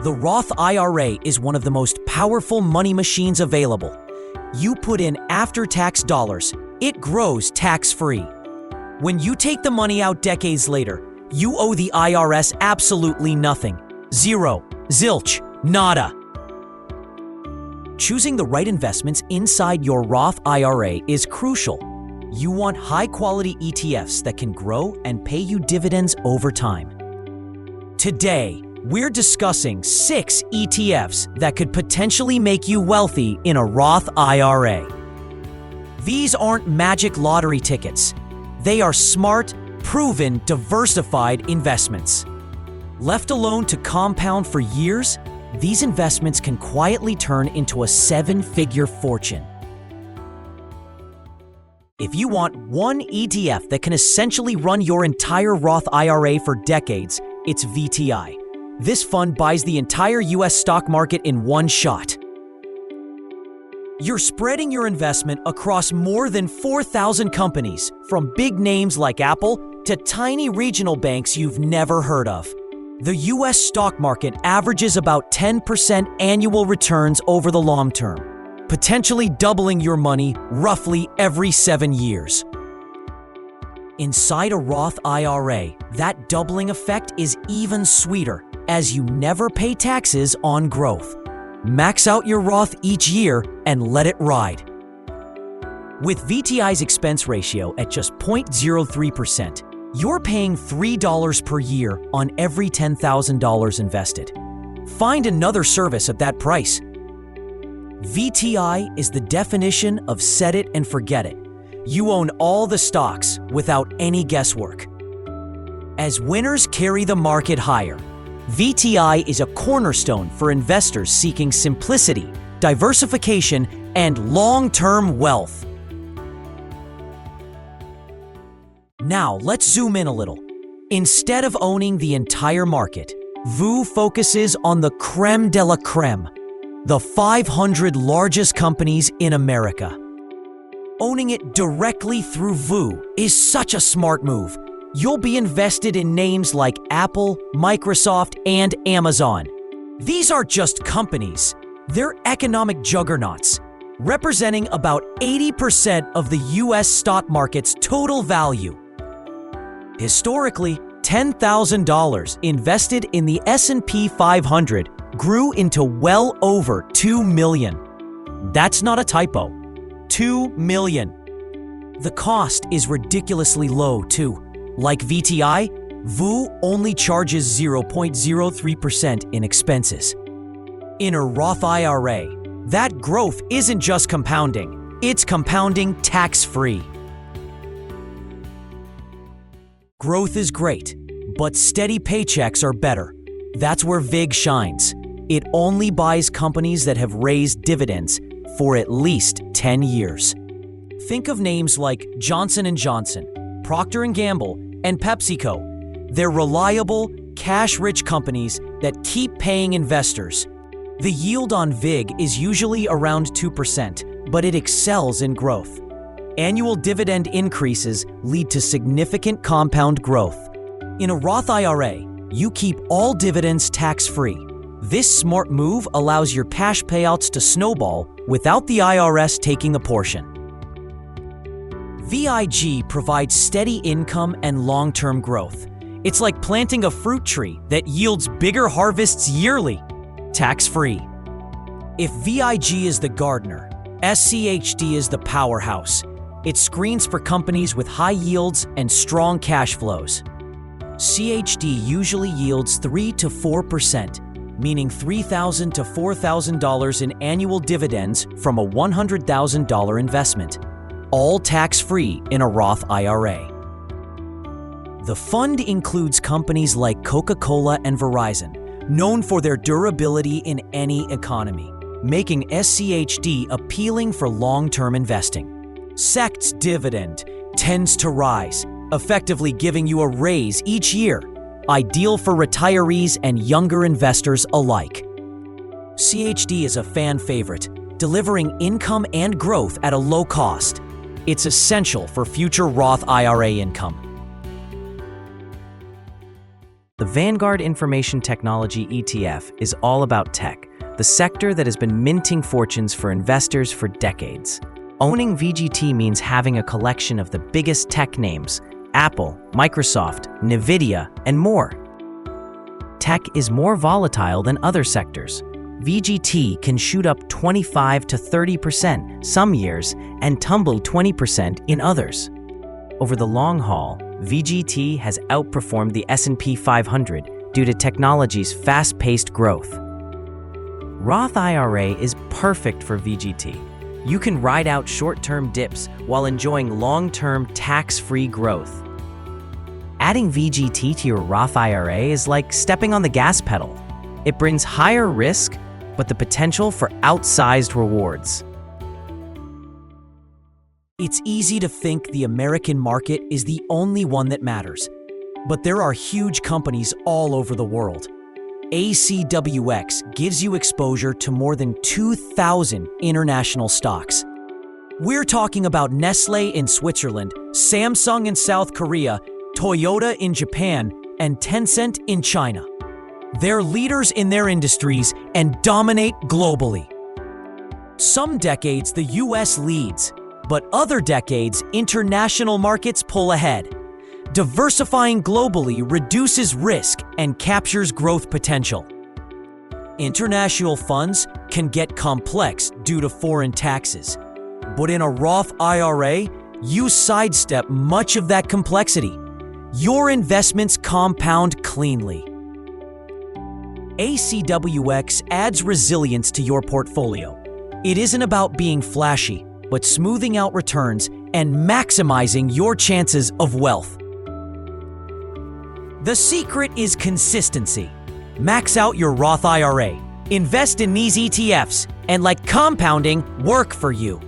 The Roth IRA is one of the most powerful money machines available. You put in after-tax dollars, it grows tax-free. When you take the money out decades later, you owe the IRS absolutely nothing. Zero. Zilch. Nada. Choosing the right investments inside your Roth IRA is crucial. You want high-quality ETFs that can grow and pay you dividends over time. Today, we're discussing 6 ETFs that could potentially make you wealthy in a Roth IRA. These aren't magic lottery tickets. They are smart, proven, diversified investments. Left alone to compound for years, these investments can quietly turn into a 7-figure fortune. If you want one ETF that can essentially run your entire Roth IRA for decades, it's VTI. This fund buys the entire US stock market in one shot. You're spreading your investment across more than 4,000 companies, from big names like Apple to tiny regional banks you've never heard of. The US stock market averages about 10% annual returns over the long term, potentially doubling your money roughly every 7 years. Inside a Roth IRA, that doubling effect is even sweeter, as you never pay taxes on growth. Max out your Roth each year and let it ride. With VTI's expense ratio at just 0.03%, you're paying $3 per year on every $10,000 invested. Find another service at that price. VTI is the definition of set it and forget it. You own all the stocks without any guesswork. As winners carry the market higher, VTI is a cornerstone for investors seeking simplicity, diversification, and long-term wealth. Now, let's zoom in a little. Instead of owning the entire market, VU focuses on the creme de la creme, the 500 largest companies in America. Owning it directly through VU is such a smart move. You'll be invested in names like Apple, Microsoft, and Amazon. These aren't just companies. They're economic juggernauts, representing about 80% of the US stock market's total value. Historically, $10,000 invested in the S&P 500 grew into well over $2 million. That's not a typo. $2 million. The cost is ridiculously low, too. Like VTI, VU only charges 0.03% in expenses. In a Roth IRA, that growth isn't just compounding, it's compounding tax-free. Growth is great, but steady paychecks are better. That's where VIG shines. It only buys companies that have raised dividends for at least 10 years. Think of names like Johnson & Johnson, Procter & Gamble, and PepsiCo. They're reliable, cash-rich companies that keep paying investors. The yield on VIG is usually around 2%, but it excels in growth. Annual dividend increases lead to significant compound growth. In a Roth IRA, you keep all dividends tax-free. This smart move allows your cash payouts to snowball without the IRS taking a portion. VIG provides steady income and long-term growth. It's like planting a fruit tree that yields bigger harvests yearly, tax-free. If VIG is the gardener, SCHD is the powerhouse. It screens for companies with high yields and strong cash flows. CHD usually yields 3 to 4%, meaning $3,000 to $4,000 in annual dividends from a $100,000 investment, all tax-free in a Roth IRA. The fund includes companies like Coca-Cola and Verizon, known for their durability in any economy, making SCHD appealing for long-term investing. SECT's dividend tends to rise, effectively giving you a raise each year, ideal for retirees and younger investors alike. CHD is a fan favorite, delivering income and growth at a low cost. It's essential for future Roth IRA income. The Vanguard Information Technology ETF is all about tech, the sector that has been minting fortunes for investors for decades. Owning VGT means having a collection of the biggest tech names: Apple, Microsoft, Nvidia, and more. Tech is more volatile than other sectors. VGT can shoot up 25 to 30% some years and tumble 20% in others. Over the long haul, VGT has outperformed the S&P 500 due to technology's fast-paced growth. Roth IRA is perfect for VGT. You can ride out short-term dips while enjoying long-term tax-free growth. Adding VGT to your Roth IRA is like stepping on the gas pedal. It brings higher risk, but the potential for outsized rewards. It's easy to think the American market is the only one that matters, but there are huge companies all over the world. ACWX gives you exposure to more than 2,000 international stocks. We're talking about Nestlé in Switzerland, Samsung in South Korea, Toyota in Japan, and Tencent in China. They're leaders in their industries and dominate globally. Some decades the US leads, but other decades international markets pull ahead. Diversifying globally reduces risk and captures growth potential. International funds can get complex due to foreign taxes, but in a Roth IRA, you sidestep much of that complexity. Your investments compound cleanly. ACWX adds resilience to your portfolio. It isn't about being flashy, but smoothing out returns and maximizing your chances of wealth. The secret is consistency. Max out your Roth IRA, invest in these ETFs, and let compounding work for you.